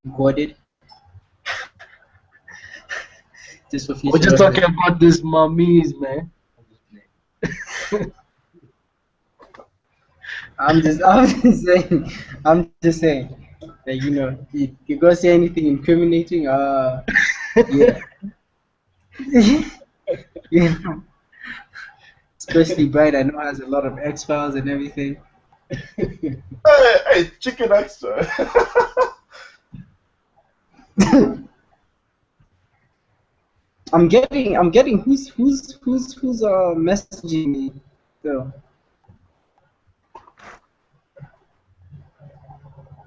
recorded just for We're future just talking reference. about this mummies, man. I'm just saying that you go say anything incriminating, yeah, you know, especially Bright, I know has a lot of X Files and everything. Hey, chicken extra. I'm getting who's messaging me though.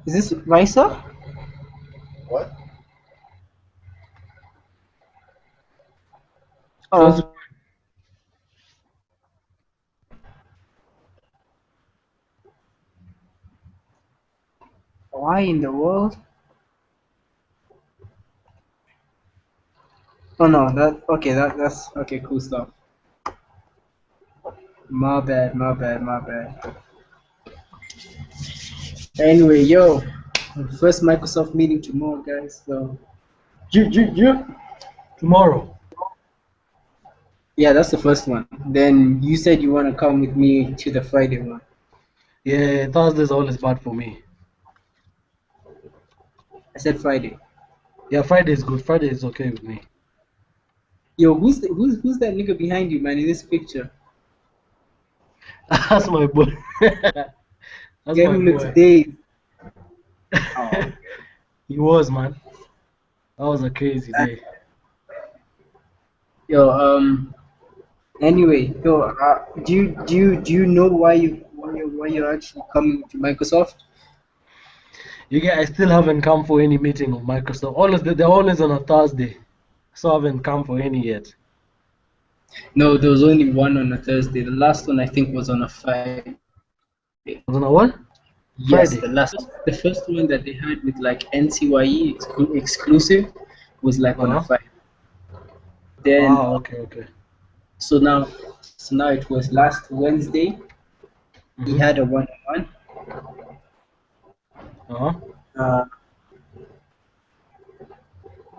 Is this Raisa? What? Close. Oh, why in the world? Oh no, that's okay, cool stuff. My bad. Anyway, yo, first Microsoft meeting tomorrow, guys. So, you. Tomorrow. Yeah, that's the first one. Then you said you want to come with me to the Friday one. Yeah, Thursday's always bad for me. I said Friday. Yeah, Friday is good. Friday is okay with me. Yo, who's that nigga behind you, man? In this picture, That's my boy. That's guy my who looks boy. dazed. Oh, He was, man. That was a crazy day. yo. Anyway, yo. Do you know why you're actually coming to Microsoft? You get, I still haven't come for any meeting of Microsoft. Always, they're always on a Thursday. So I haven't come for any yet. No, there was only one on a Thursday. The last one I think was on a Friday. I don't know what? Yes, Friday. the first one that they had with like NCYE exclusive was like on a Uh-huh. Friday. Then Ah, okay. so now it was last Wednesday. He Mm-hmm. had a one-on-one. Uh-huh. Uh,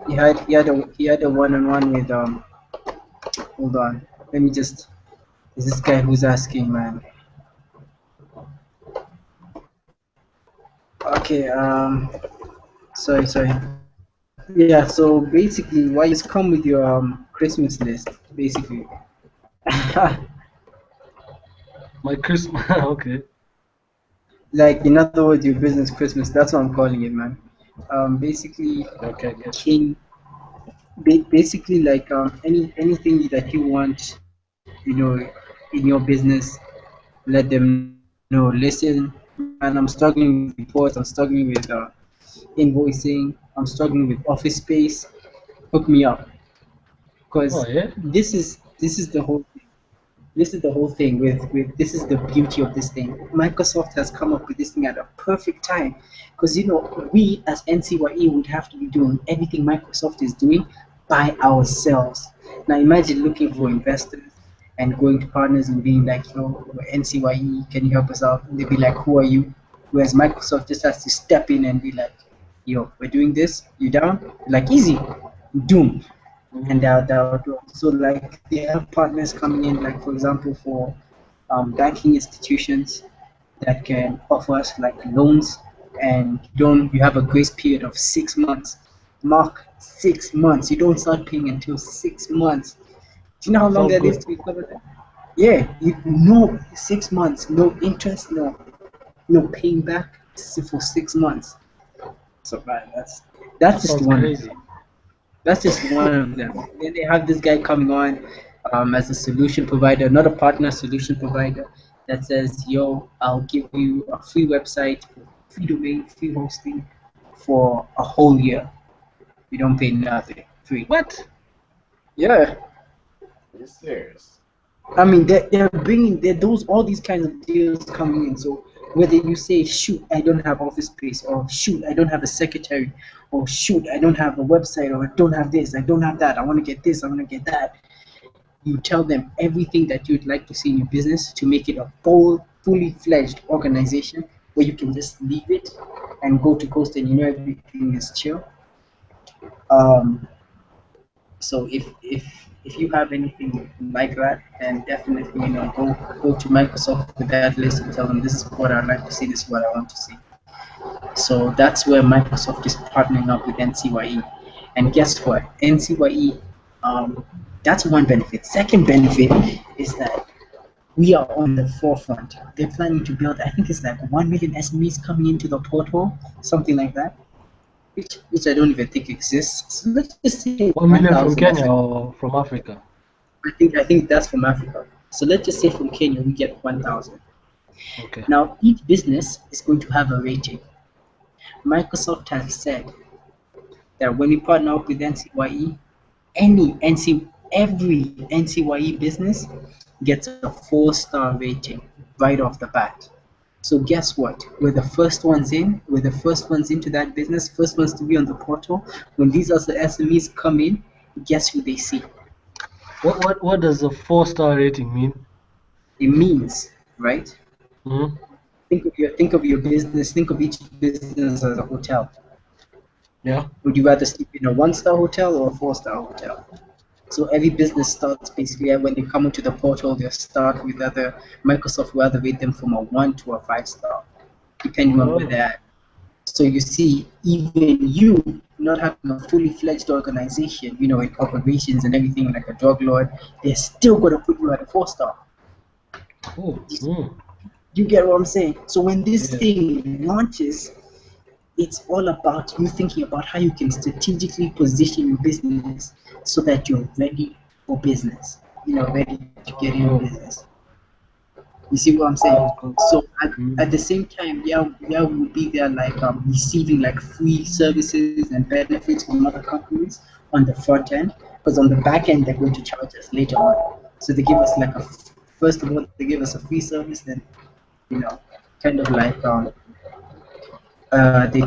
he had a one-on-one with Hold on, let me just. Is this guy who's asking, man? Okay. Sorry. Yeah. So basically, why you just come with your Christmas list, basically. My Christmas. Okay. Like in other words, your business Christmas. That's what I'm calling it, man. Basically, Okay, I get you. King. Basically, like anything that you want, in your business, let them know. Listen, man, I'm struggling with reports. I'm struggling with invoicing. I'm struggling with office space. Hook me up, Oh, because yeah? this is the whole this is the whole thing with this is the beauty of this thing. Microsoft has come up with this thing at a perfect time, because we as NCYE would have to be doing everything Microsoft is doing by ourselves. Now imagine looking for Mm. investors and going to partners and being like, we're NCYE, can you help us out? And they'd be like, who are you? Whereas Microsoft just has to step in and be like, yo, we're doing this, you down? Like, easy, doom. And Mm. so like they have partners coming in, like for example for banking institutions that can offer us like loans, and you have a grace period of 6 months. Mark, 6 months. You don't start paying until 6 months. Do you know how long Sounds that is good. to recover that? Yeah, no, 6 months, no interest, no paying back for 6 months. So man, that's That just sounds one of them. crazy. That's just one of them. Then they have this guy coming on as a solution provider, not a partner, solution provider, that says, yo, I'll give you a free website, free domain, free hosting for a whole year. You don't pay nothing. Free. What? Yeah. Are you serious? I mean, they're bringing those all these kinds of deals coming in. So whether you say, shoot, I don't have office space, or shoot, I don't have a secretary, or shoot, I don't have a website, or I don't have this, I don't have that, I want to get this, I want to get that. You tell them everything that you'd like to see in your business to make it a full, fully fledged organization. where you can just leave it and go to coast and you know everything is chill. Um, so if you have anything like that, then definitely go to Microsoft with that list and tell them this is what I'd like to see, this is what I want to see. So that's where Microsoft is partnering up with NCYE. And guess what? NCYE, that's one benefit. Second benefit is that we are on the forefront. They're planning to build, I think it's like 1 million SMEs coming into the portal, something like that, which I don't even think exists. So let's just say 1 million from 1,000 Kenya SMEs. or from Africa? I think that's from Africa. So let's just say from Kenya we get 1,000. Okay. Now each business is going to have a rating. Microsoft has said that when we partner up with NCYE, every NCYE business gets a 4-star rating right off the bat. So guess what? We're the first ones in. We're the first ones into that business. First ones to be on the portal. When these other SMEs come in, guess who they see? What does a 4-star rating mean? It means, right? Hmm. Think of your business. Think of each business as a hotel. Yeah. Would you rather sleep in a 1-star hotel or a 4-star hotel? So every business starts basically when they come into the portal, they start with Microsoft will either rate them from a 1 to a 5-star, depending on where they're at. So you see, even you not having a fully fledged organization, in operations and everything like a drug lord, they're still gonna put you at a 4-star. Oh. Mm. You get what I'm saying? So when this Yeah. thing launches, it's all about you thinking about how you can strategically position your business so that you're ready for business, ready to get in business. You see what I'm saying? So at the same time, we'll be there like receiving like free services and benefits from other companies on the front end, because on the back end they're going to charge us later on. So they give us like first of all they give us a free service, then kind of like they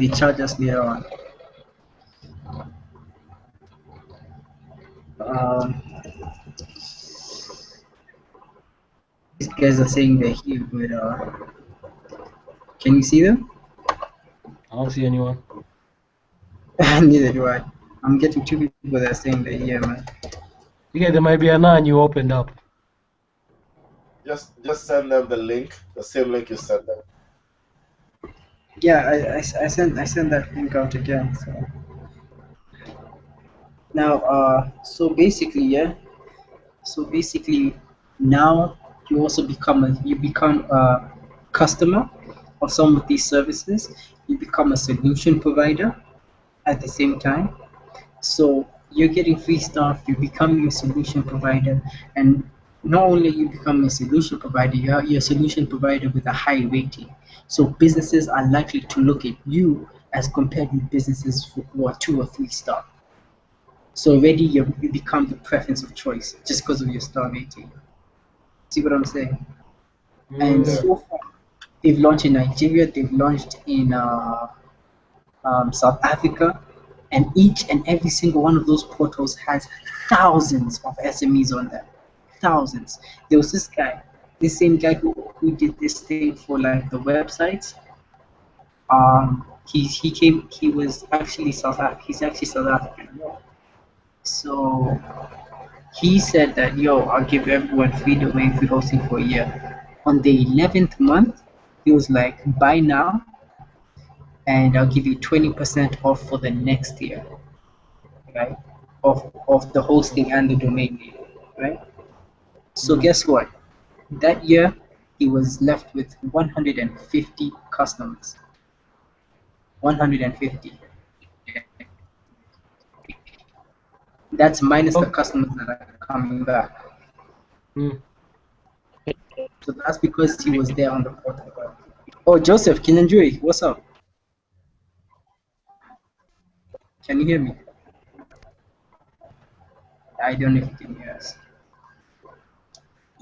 charge us later on. These guys are saying they're here, but can you see them? I don't see anyone. Neither do I. I'm getting 2 people that are saying they're here, man. Yeah, there might be a you opened up. Just send them the link, the same link you sent them. Yeah, I sent that link out again. So now, so basically, now you also become a customer of some of these services. You become a solution provider at the same time. So you're getting free stuff, you're becoming a solution provider, and not only you become a solution provider, you're a solution provider with a high rating. So businesses are likely to look at you as compared with businesses who are 2 or 3-star. So already you become the preference of choice just because of your star rating. See what I'm saying? And so far, they've launched in Nigeria, they've launched in South Africa, and each and every single one of those portals has thousands of SMEs on them. Thousands. There was this same guy who did this thing for like the websites. He was actually he's actually South African. So he said that I'll give everyone free domain, free hosting for a year. On the 11th month, he was like, buy now and I'll give you 20% off for the next year, right? Of the hosting and the domain name, right? So guess what? That year, he was left with 150 customers. 150. That's minus the customers that are coming back. So that's because he was there on the portal. Oh, Joseph Kinanjui, what's up? Can you hear me? I don't know if you can hear us.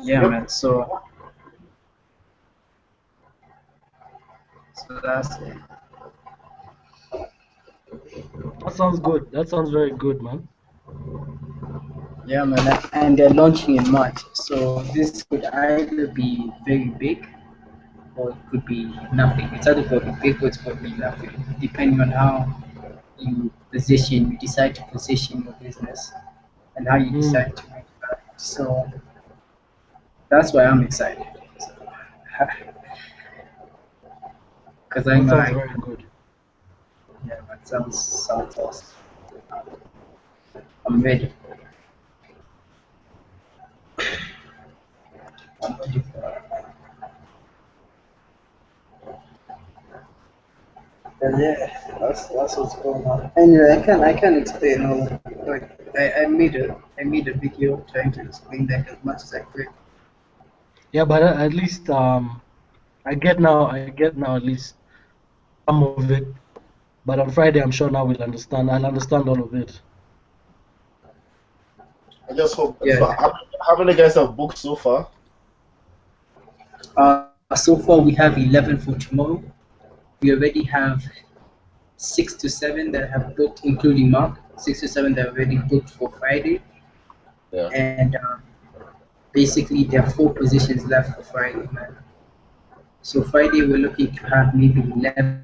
Yeah, man. So that's it. That sounds good. That sounds very good, man. Yeah, man. And they're launching in March, so this could either be very big, or it could be nothing. It's either going to be big or it's going to be nothing, depending on how you decide to position your business and how you Mm. decide to make that. So that's why I'm excited. Because I That know sounds I, very good. yeah, that sounds awesome. I'm ready. I'm ready for it. And yeah, that's what's going on. Anyway, I can't explain all of it. Like I made a video trying to explain that as much as I could. Yeah, but at least I get now at least some of it. But on Friday, I'm sure now we'll understand. I'll understand all of it. I just hope. So, Yeah. how many guys have booked so far? So far we have 11 for tomorrow. We already have 6 to 7 that have booked, including Mark. 6 to 7 that are already booked for Friday, Yeah. and basically there are 4 positions left for Friday, man. So Friday we're looking to have maybe 11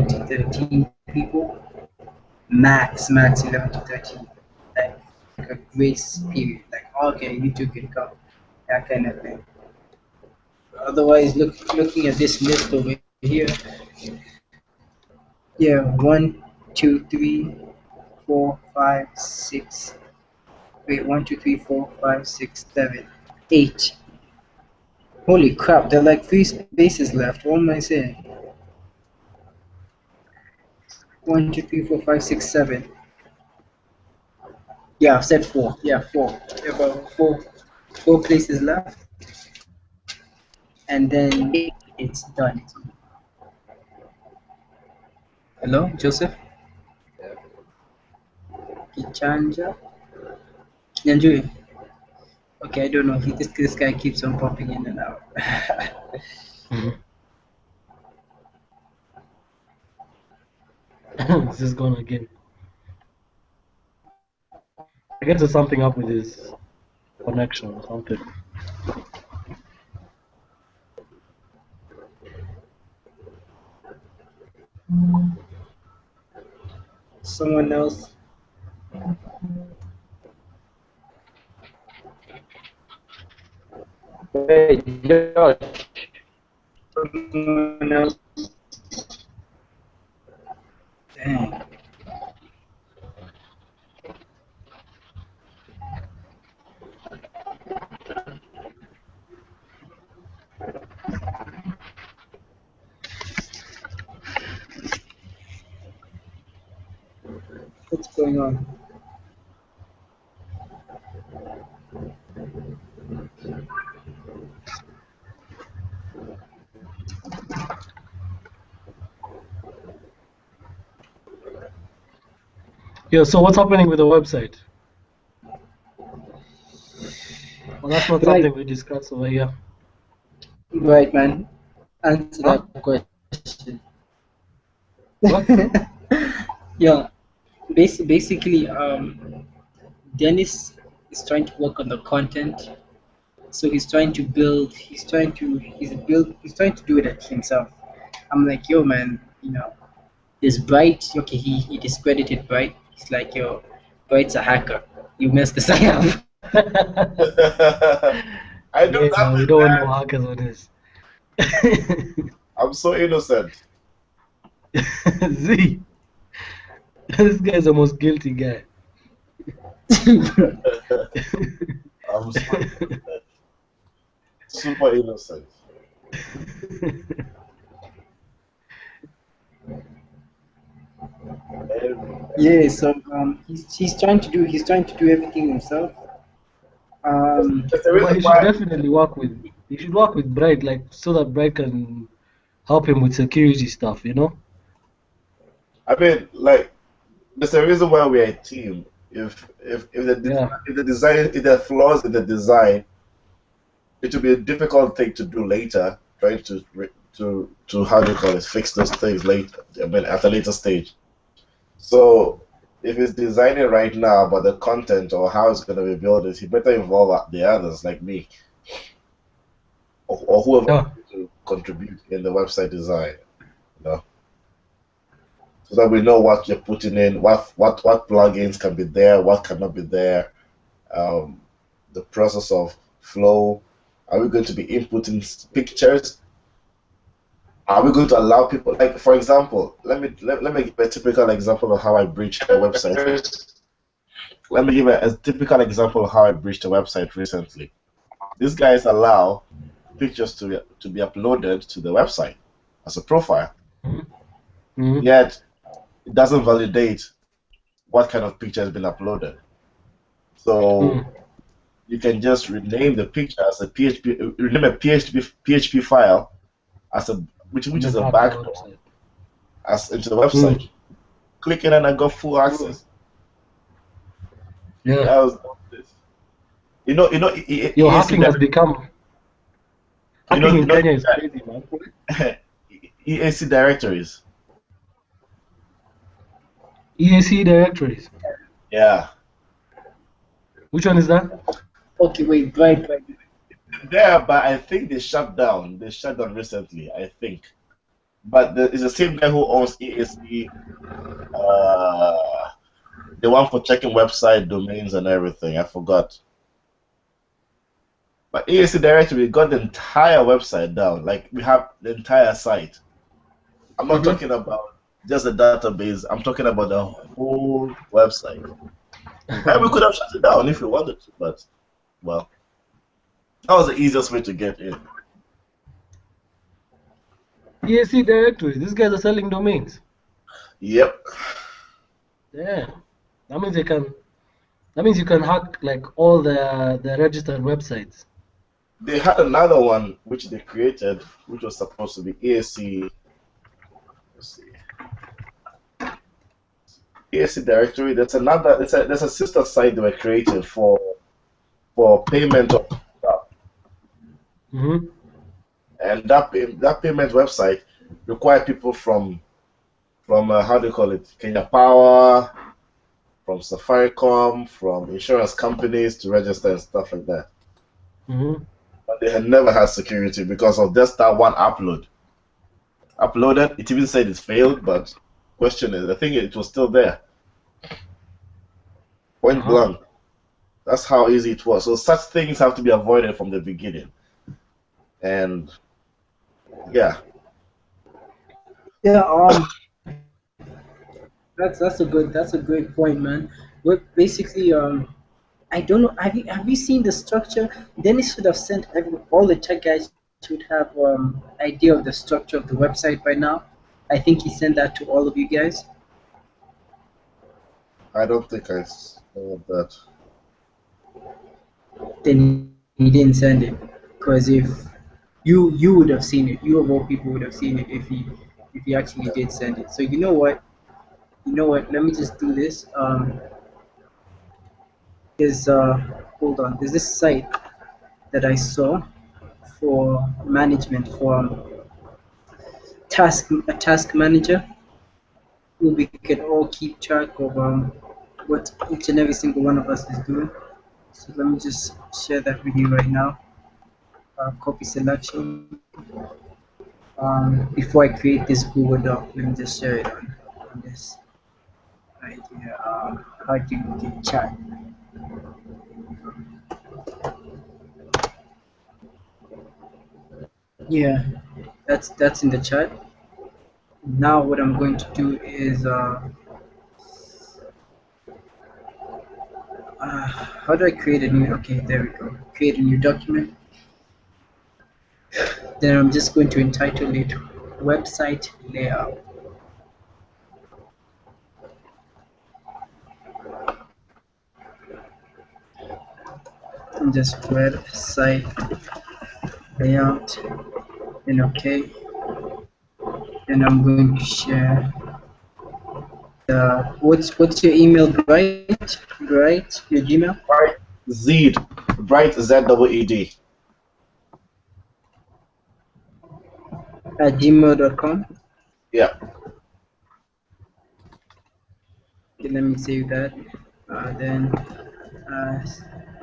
to 13 people, max 11 to 13, like a grace period. Like okay, you two can come, that kind of thing. Otherwise, looking at this list over here, yeah, 1, 2, 3, 4, 5, 6. Wait, 1, 2, 3, 4, 5, 6, 7, 8. Holy crap, there are like 3 spaces left. What am I saying? 1, 2, 3, 4, 5, 6, 7. Yeah, I've said 4. Yeah, 4. Yeah, about four places left, and then it's done. Hello, Joseph? Yeah. Kichanja? Nyanjui? Okay, I don't know. This guy keeps on popping in and out. This is gone again. I guess there's something up with his connection or something. Someone else? Hey, Josh. Someone else? Dang. What's going on? Yeah, so what's happening with the website? Well, that's not Right, something we discussed over here. right, man. Answer Huh? that question. What? Yeah, basically, Dennis is trying to work on the content. So he's trying to build. He's trying to do it himself. I'm like, yo, man, there's Bright. Okay, he discredited Bright. He's like, yo, Bright's a hacker. You messed this up. I do Yeah, we nothing, don't want man. no hackers on this. I'm so innocent. Z, this guy's the most guilty guy. I'm so super innocent. And Yeah, so he's trying to do everything himself. Um, that's the But reason he should why. definitely work with. He should work with Bright, like so that Bright can help him with security stuff. You know? I mean, like, there's a reason why we're a team. Yeah. If the design if there are flaws in the design, it will be a difficult thing to do later. Trying to how do you call it, fix those things later. I mean, at a later stage. So if he's designing right now about the content or how it's going to be built, he better involve the others like me. or whoever Yeah. wants to contribute in the website design, you know, so that we know what you're putting in, what plugins can be there, what cannot be there, um, the process of flow. Are we going to be inputting pictures? Are we going to allow people, like for example, let me give a typical example of how I breached a website. Let me give a typical example of how I breached a website recently. These guys allow pictures to be uploaded to the website as a profile, Mm-hmm. yet it doesn't validate what kind of picture has been uploaded. So you can just rename the picture as a PHP, rename a PHP file as a which is a backdoor as into the website. Click it and I got full access. Yeah. That was this. Yo, hacking has become. Hacking in Kenya is crazy, man. EAC directories. EAC directories. Yeah. Which one is that? Okay, wait, right. There, but I think they shut down. They shut down recently, I think. But it's the same guy who owns EAC, the one for checking website domains and everything. I forgot. But EAC directory got the entire website down. Like we have the entire site. I'm not talking about just the database. I'm talking about the whole website. And we could have shut it down if we wanted to, but well, that was the easiest way to get in. EAC directory. These guys are selling domains. Yep. Yeah. That means they can. That means you can hack like all the registered websites. They had another one which they created, which was supposed to be EAC. Let's see. EAC directory. There's another. There's a sister site they were creating for payment of stuff. Mm-hmm. And that payment website required people from how do you call it, Kenya Power, from Safaricom, from insurance companies to register and stuff like that. Mm-hmm. But they had never had security because of just that one upload. Uploaded, it even said it failed, but question is, I think it was still there. Point blank. That's how easy it was. So such things have to be avoided from the beginning. And yeah. Yeah, that's a great point, man. What basically I don't know. Have you seen the structure? Dennis should have sent all the tech guys should have idea of the structure of the website by now. I think he sent that to all of you guys. I don't think I saw that. Then he didn't send it because if you would have seen it, you of all people would have seen it if he actually did send it. So you know what? Let me just do this. There's hold on. There's this site that I saw for management for a task manager, where we can all keep track of what each and every single one of us is doing. So let me just share that with you right now. Copy selection. Before I create this Google Doc, let me just share it on this right here. How do you get chat? Yeah, that's in the chat. Now what I'm going to do is how do I create a new? Okay, there we go. Create a new document. Then I'm just going to entitle it website layout. And just website layout. Then okay. Then I'm going to share what's your email, Bright? Your Gmail? Bright Zed. Bright ZEED. At gmail.com. Yeah. Okay, let me save that. Then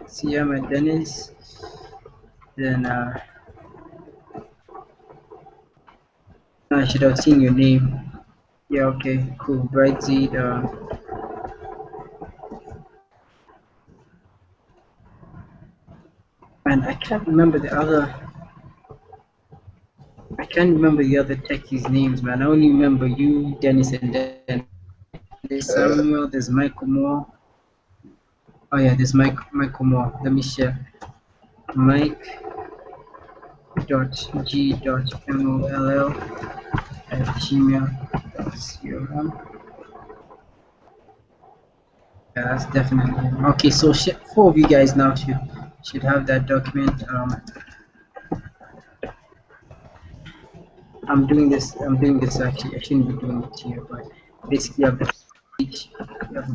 Siam and Dennis. Then I should have seen your name. Yeah, okay, cool. Brightside. And I can't remember the other. I can't remember the other techies' names, man. I only remember you, Dennis, and then there's Samuel. There's Michael Moore. Oh yeah, there's Michael Moore. Let me share. Mike dot G dot MOLL at gmail.com. Yeah, that's definitely him. Okay. So four of you guys now should have that document. I'm doing this actually. I shouldn't be doing it here, but basically, you have the page, you have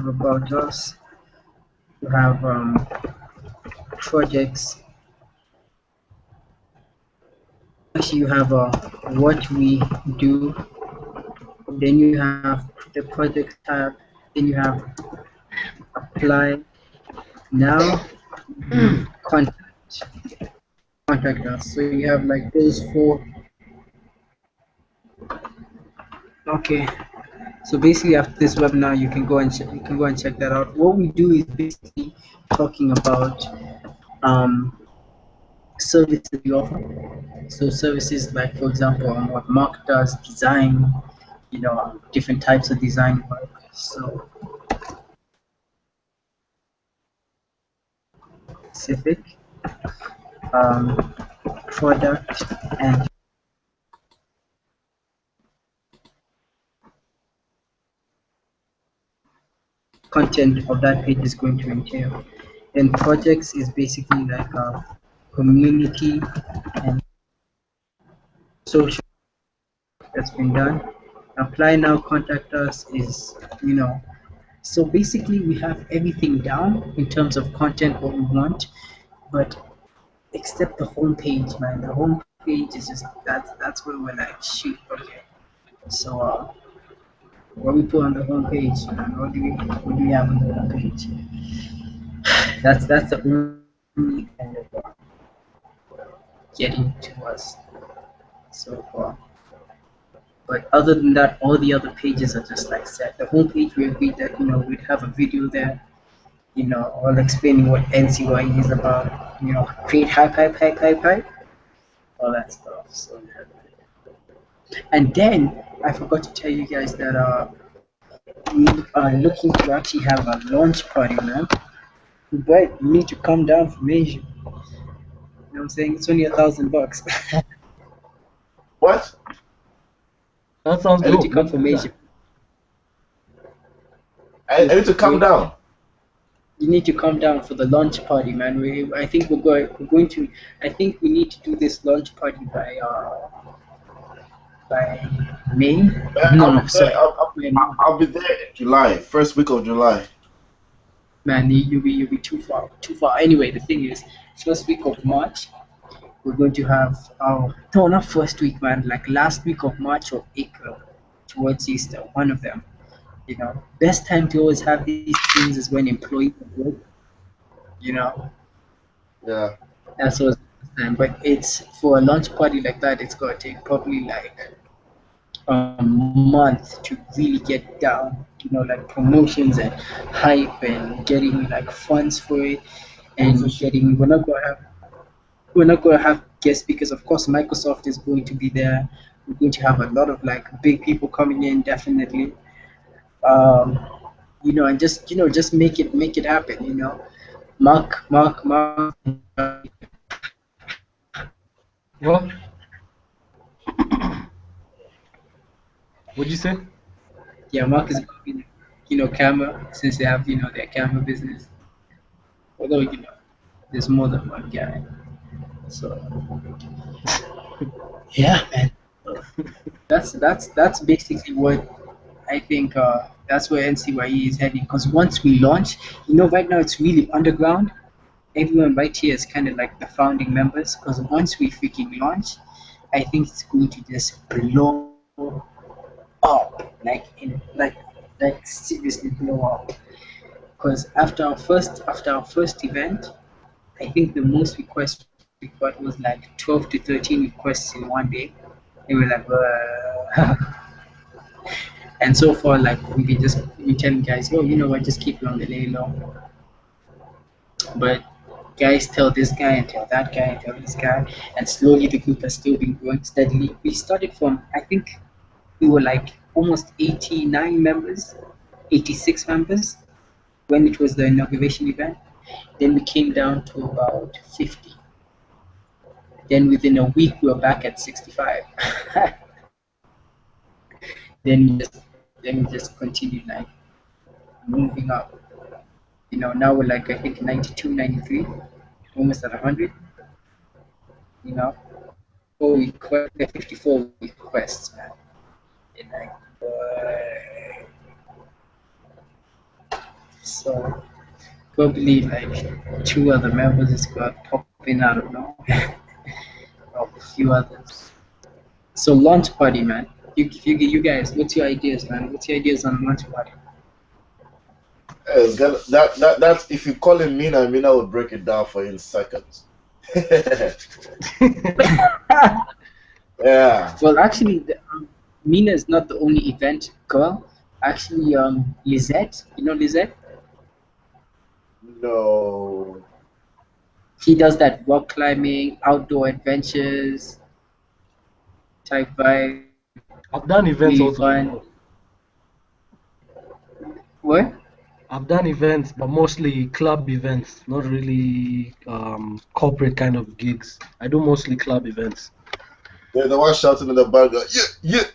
about us, you have projects. Actually, you have what we do. Then you have the project tab. Then you have apply. Now, contact us. So you have like those four. Okay. So basically, after this webinar, you can go and check that out. What we do is basically talking about services we offer. So services like, for example, what Mark does, design, different types of design work. So specific product and content of that page is going to entail. And projects is basically like a community and social that's been done. Apply now, contact us is, so basically we have everything down in terms of content, what we want, but except the home page, man. The home page is just, that's where we're like, shoot, okay. So what we put on the home page, man, what do we have on the home page? That's the only kind of getting to us so far. But other than that, all the other pages are just like set. The home page, we agreed that we'd have a video there, all explaining what NCYE is about. Create hype, all that stuff. So and then I forgot to tell you guys that we are looking to actually have a launch party, man. But you need to come down from Asia. You know what I'm saying? It's only $1,000. What? That sounds I need to good. come from Asia. I need to come down. You need to come down for the launch party, man. I think we're going to. I think we need to do this launch party by May. No, sorry. I'll be there in July, first week of July. Man, you'll be too far. Anyway, the thing is, first week of March, we're going to have no, not first week, man. Like last week of March or April, towards Easter, one of them. Best time to always have these things is when employees are work. Yeah. That's what's time. But it's for a launch party like that, it's gonna take probably like a month to really get down. Like promotions and hype and getting like funds for it, and we're not gonna have guest speakers. Of course, Microsoft is going to be there. We're going to have a lot of like big people coming in, definitely. And just make it happen. Mark. What? What'd you say? Yeah, Mark is going to be, camera, since they have, their camera business. Although, there's more than one guy. So, yeah, man. That's basically what I think. That's where NCYE is heading. Because once we launch, right now it's really underground. Everyone right here is kind of like the founding members. Because once we freaking launch, I think it's going to just blow up, like seriously blow up. Because after our first event, I think the most requests got was like 12 to 13 requests in one day. They were like, and so far, like we telling guys, oh, you know what, just keep it on the lay low. But guys tell this guy and tell that guy and tell this guy, and slowly the group has still been growing steadily. We started from, I think we were like almost 89 members, 86 members when it was the inauguration event. Then we came down to about 50. Then within a week we were back at 65. then we just continued like moving up. You know, now we're like, I think 92, 93, almost at 100. You know, 54 requests, man. And like, so go believe like 2 other members just got popping out of nowhere. Of a few others. So launch party, man. You guys, what's your ideas, man? What's your ideas on launch party? That's if you call him Mina, Mina will break it down for you in seconds. Yeah. Well, actually, Mina is not the only event girl. Actually, Lizette, you know Lizette? No. He does that rock climbing, outdoor adventures type vibe. I've done events Really also. fun. What? I've done events, but mostly club events, not really corporate kind of gigs. I do mostly club events. They're the one shouting in the background, Yep.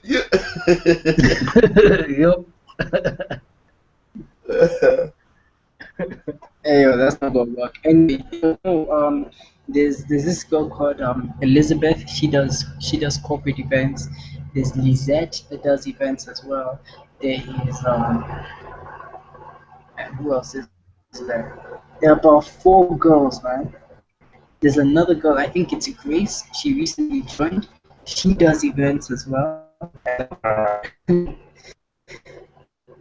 Hey, yo, that's not gonna work. Anyway, you know, there's this girl called Elizabeth. She does corporate events. There's Lizette that does events as well. There is and who else is there? There are about 4 girls, man. There's another girl. I think it's Grace. She recently joined. She does events as well.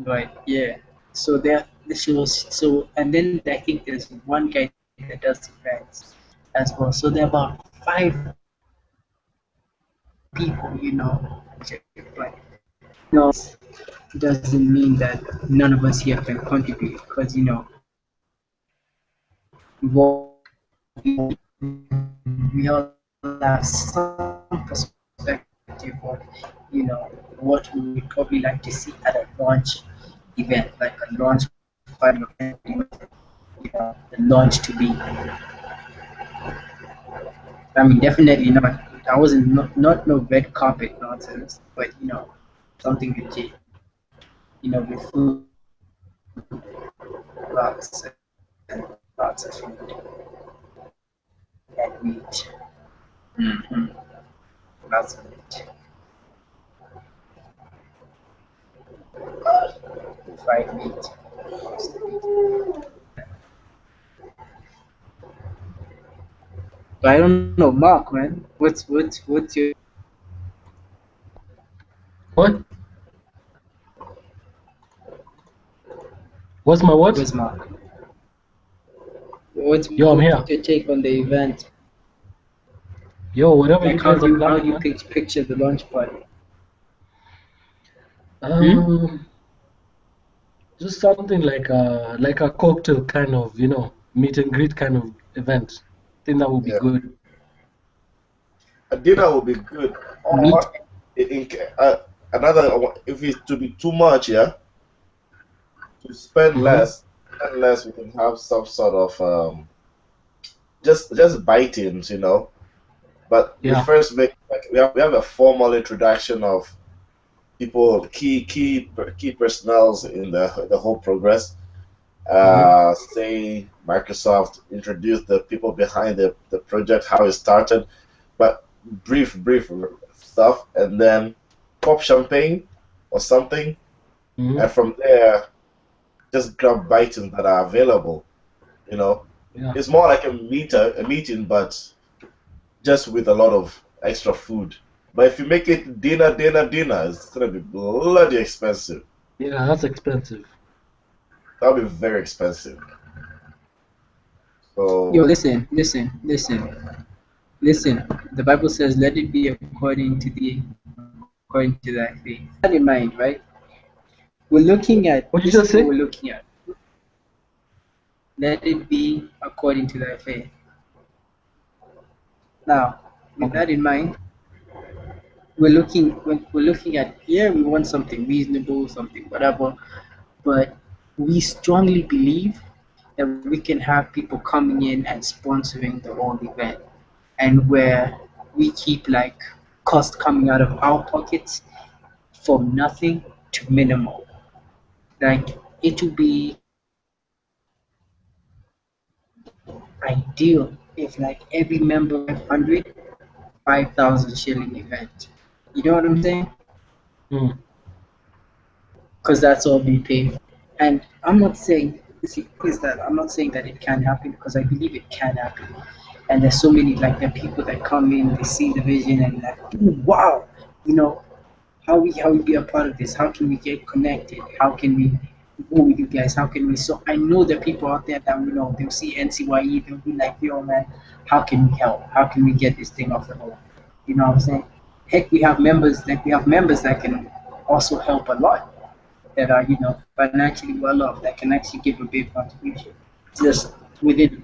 But yeah, so there. So and then I think there's one guy that does events as well. So there are about 5 people, you know. But no, doesn't mean that none of us here can contribute, because you know we all have some perspective of, you know, what we would probably like to see at a launch event, like a launch party event, you know, the launch to be. I mean, definitely not. I wasn't not no red carpet nonsense, but you know, something legit. You know, with food, lots and lots of food and meat. Mm-hmm. Lots of meat. Fried meat. But I don't know, Mark, man. What's your What? What's my what? where's Mark? What's Yo, I'm here. your take on the event? Yo, whatever you Like, how guys do are you planning, man. picture the launch party? Just something like a cocktail kind of, you know, meet and greet kind of event. I think that would be Yeah. good. A dinner will be good. Meat. Or another, if it's to be too much, yeah, to spend less, we can have some sort of just bite-ins, you know. But we Yeah. first make like we have a formal introduction of people, key personnels in the whole progress. Say Microsoft introduced the people behind the project, how it started, but brief stuff, and then pop champagne or something, and from there just grab items that are available. You know, Yeah. it's more like a meeting, but just with a lot of extra food. But if you make it dinner, it's gonna be bloody expensive. Yeah, that's expensive. That'll be very expensive. So Yo, listen. Listen, the Bible says, "Let it be according to thy faith." That in mind, right? We're looking at What did you this just is what say? we're looking at. Let it be according to thy faith. Now, with Okay. that in mind, we're looking at, yeah, we want something reasonable, something whatever, but we strongly believe that we can have people coming in and sponsoring the whole event, and where we keep like cost coming out of our pockets from nothing to minimal. Like it would be ideal if like every member 5,000 shilling event. You know what I'm saying? Mm. Because that's all we pay. And I'm not saying, see, is that I'm not saying that it can happen, because I believe it can happen. And there's so many like the people that come in, they see the vision and like, "Ooh, wow, you know, how we be a part of this? How can we get connected? How can we go with you guys? How can we?" So I know the people out there that, they'll see NCYE, they'll be like, "Yo, man, how can we help? How can we get this thing off the road?" You know what I'm saying? Heck, we have members that can also help a lot, that are, financially well off, that can actually give a big contribution. Just within,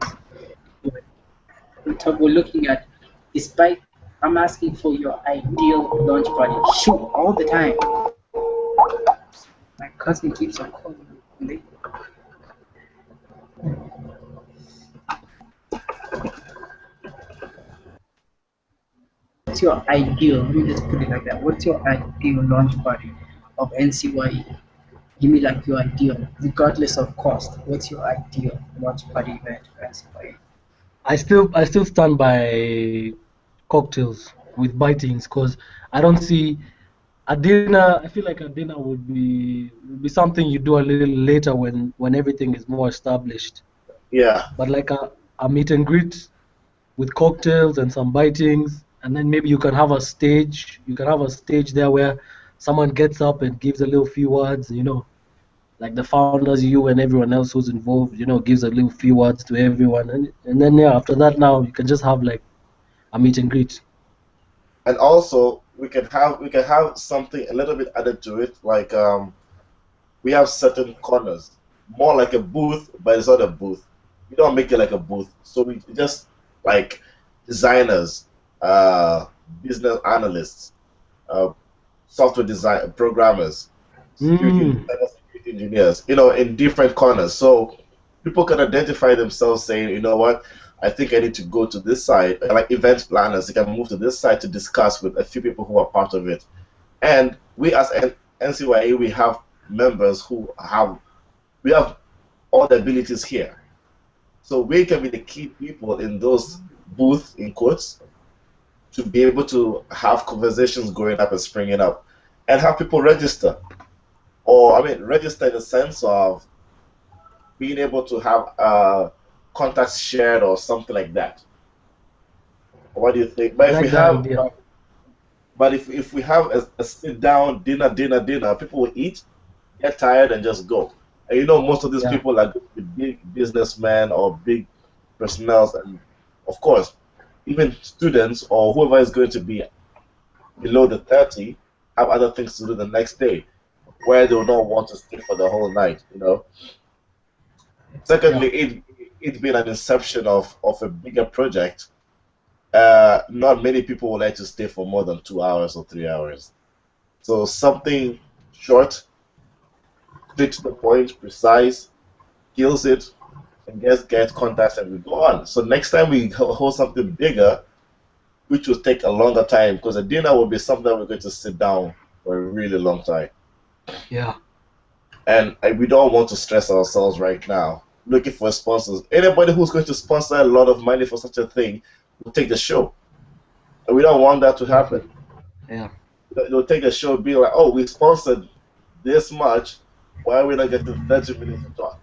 we're looking at, despite, I'm asking for your ideal launch party. Shoot, all the time. My cousin keeps on calling me. What's your ideal? Let me just put it like that. What's your ideal launch party of NCYE? Give me like your ideal, regardless of cost. What's your ideal launch party event for NCYE? I still stand by cocktails with bitings because I don't see a dinner. I feel like a dinner would be something you do a little later when everything is more established. Yeah. But like a meet and greet with cocktails and some bitings, and then maybe you can have a stage. You can have a stage there where someone gets up and gives a little few words. Like the founders, you and everyone else who's involved. Gives a little few words to everyone, and then yeah, after that now you can just have like a meet and greet. And also we can have something a little bit added to it, like we have certain corners, more like a booth, but it's not a booth. We don't make it like a booth, so we just like designers, uh, business analysts, uh, software design programmers, Mm, security engineers, in different corners. So people can identify themselves saying, you know what, I think I need to go to this side. Like event planners, they can move to this side to discuss with a few people who are part of it. And we as NCYA, we have members we have all the abilities here. So we can be the key people in those booths, in quotes, to be able to have conversations going up and springing up and have people register. Or, I mean, register in the sense of being able to have contacts shared or something like that. What do you think? I like that idea. But if we have a sit down dinner, people will eat, get tired, and just go. And most of these Yeah, people are big businessmen or big personnel, and of course, even students or whoever is going to be below the 30 have other things to do the next day, where they will not want to stay for the whole night. yeah, Secondly, it being an inception of a bigger project, not many people would like to stay for more than 2 hours or 3 hours. So something short, straight to the point, precise, kills it, and get contacts, and we go on. So next time we hold something bigger, which will take a longer time, because a dinner will be something that we're going to sit down for a really long time. yeah. And we don't want to stress ourselves right now looking for sponsors. Anybody who's going to sponsor a lot of money for such a thing will take the show. And we don't want that to Exactly. happen. Yeah. They'll take the show, be like, oh, we sponsored this much. Why are we not getting 30 minutes to talk?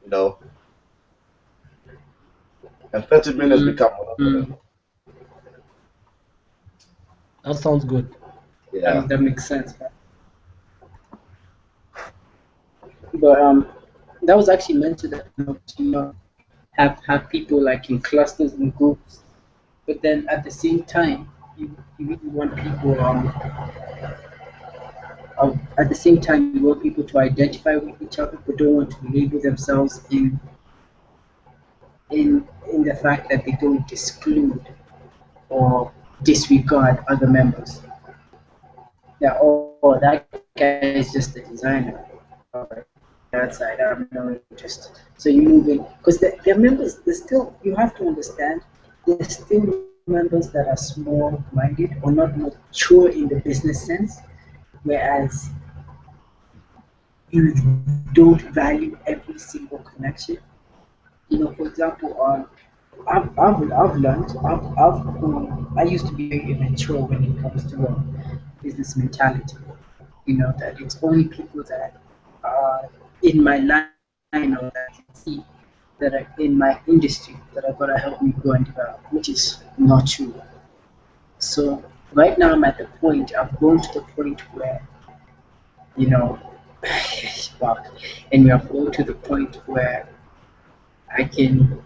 You know, and 30 minutes Mm, become monotonous. mm, That sounds good. Yeah. that makes sense, man. But that was actually meant to that, have people like in clusters and groups, but then at the same time, you really want people at the same time you want people to identify with each other, but don't want to label themselves in the fact that they don't exclude or disregard other members. Yeah, oh, that guy is just a designer. Alright, that side, I'm not interested. So you move in, because they're members, they're still, you have to understand, they're still members that are small-minded or not mature in the business sense, whereas you don't value every single connection. For example, I've learned, I used to be very immature when it comes to business mentality. That it's only people that are in my line or that I can see that are in my industry that are gonna help me grow and develop, which is not true. So right now I'm at the point, I've grown to the point where, you know, wow, and we have grown to the point where I can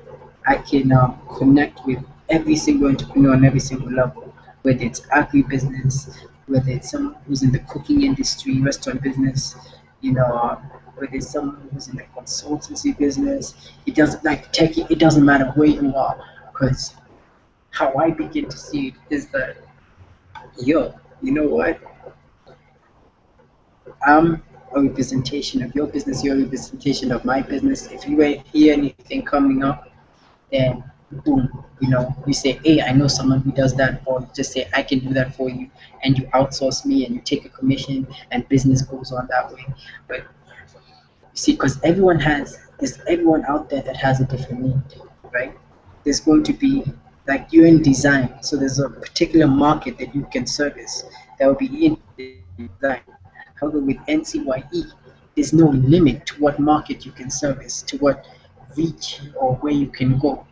connect with every single entrepreneur on every single level, whether it's agribusiness, whether it's someone who's in the cooking industry, restaurant business, whether it's someone who's in the consultancy business. It doesn't like tech. It doesn't matter where you are, because how I begin to see it is that, yo, you know what? I'm a representation of your business. You're a representation of my business. If you hear anything coming up, then boom, you say, hey, I know someone who does that, or you just say, I can do that for you, and you outsource me and you take a commission, and business goes on that way. But you see, because there's everyone out there that has a different need, right? There's going to be, like, you're in design, so there's a particular market that you can service that will be in design. However, with NCYE, there's no limit to what market you can service, to what reach or where you can go,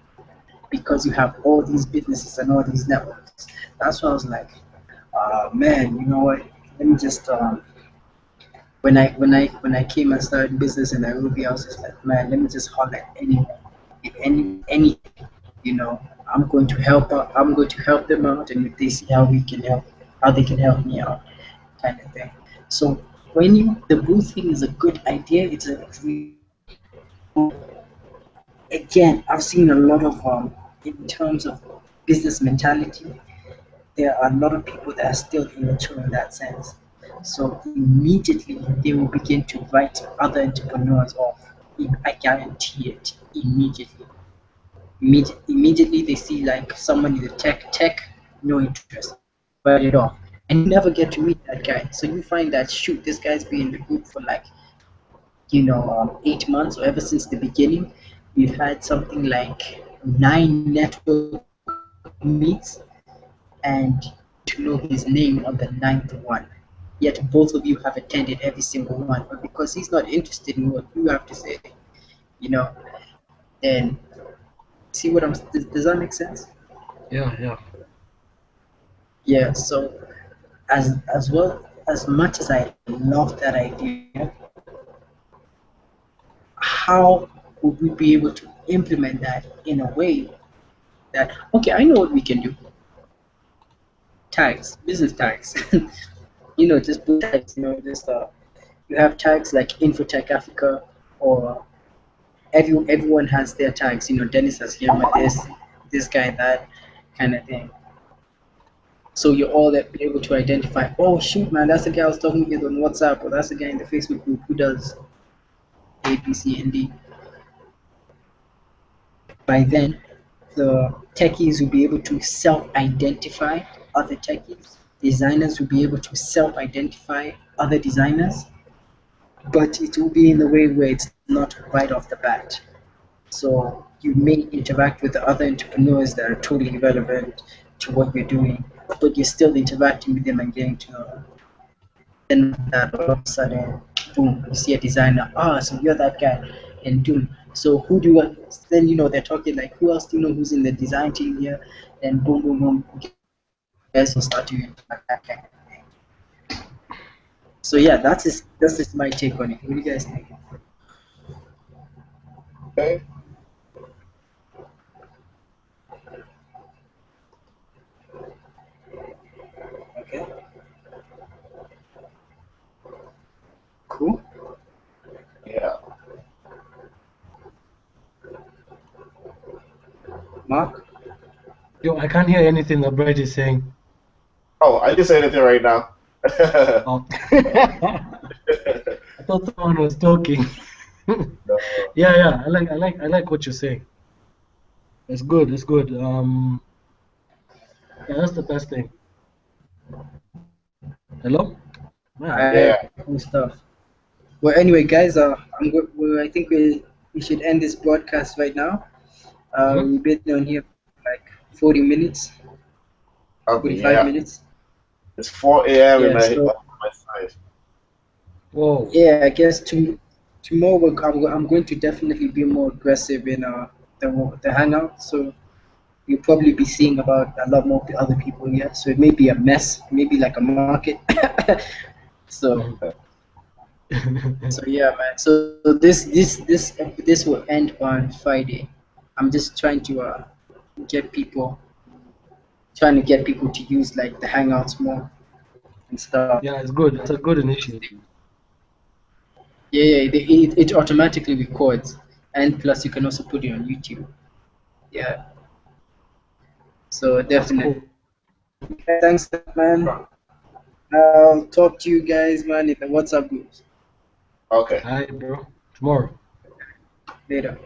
because you have all these businesses and all these networks. That's why I was like, man, you know what? Let me just when I came and started business in Nairobi, I was just like, man, let me just holler at anyone, if anything, I'm going to help out. I'm going to help them out, and if they see how they can help me out, kind of thing. So the booth thing is a good idea. It's a again, I've seen a lot of in terms of business mentality, there are a lot of people that are still immature in that sense. So immediately they will begin to write other entrepreneurs off. I guarantee it. Immediately they see like someone in the tech, no interest, write it off. And you never get to meet that guy. So you find that, shoot, this guy's been in the group for like 8 months, or ever since the beginning. We've had something like 9 network meets, and to know his name on the ninth one. Yet both of you have attended every single one, but because he's not interested in what you have to say, you know, then see what does that make sense? Yeah. Yeah. So as well, as much as I love that idea, how would we be able to implement that in a way that, okay, I know what we can do. Tags, business tags. Just put tags, just you have tags like Infotech Africa, or everyone has their tags. Dennis has Yama this guy that kind of thing. So you're all that be able to identify, oh shoot man, that's the guy I was talking with on WhatsApp, or that's the guy in the Facebook group who does A, B, C, and D. By then, the techies will be able to self-identify other techies. Designers will be able to self-identify other designers, but it will be in the way where it's not right off the bat. So you may interact with the other entrepreneurs that are totally relevant to what you're doing, but you're still interacting with them and getting to know them. Then that all of a sudden, boom, you see a designer. So you're that guy, and boom. So who do you? Then they're talking like, who else do you know who's in the design team here? And boom, boom, boom. You guys will start to interact, that kind of thing. So yeah, that's just my take on it. What do you guys think? Okay. Okay. Cool. Yeah. Mark? Yo, I can't hear anything that Bright is saying. Oh, I didn't say anything right now. Oh. I thought someone was talking. No. Yeah. I like what you're saying. It's good. It's good. Yeah, that's the best thing. Hello? Yeah. Alright, cool stuff. Well, anyway, guys, I think we should end this broadcast right now. Mhm. We've been on here for like 40 minutes, Okay, 45 yeah. minutes. It's 4 a.m. in Yeah, so my side. Whoa. yeah, I guess tomorrow I'm going to definitely be more aggressive in the hangout. So you'll probably be seeing about a lot more other people here. So it may be a mess, maybe like a market. So yeah, man. So this will end on Friday. I'm just get people trying to get people to use like the hangouts more and stuff. Yeah, it's good. It's a good initiative. Yeah, it automatically records, and plus you can also put it on YouTube. Yeah, so That's definitely. cool. Thanks, man. I'll talk to you guys, man, in the WhatsApp groups Okay. All right, bro. Tomorrow. later.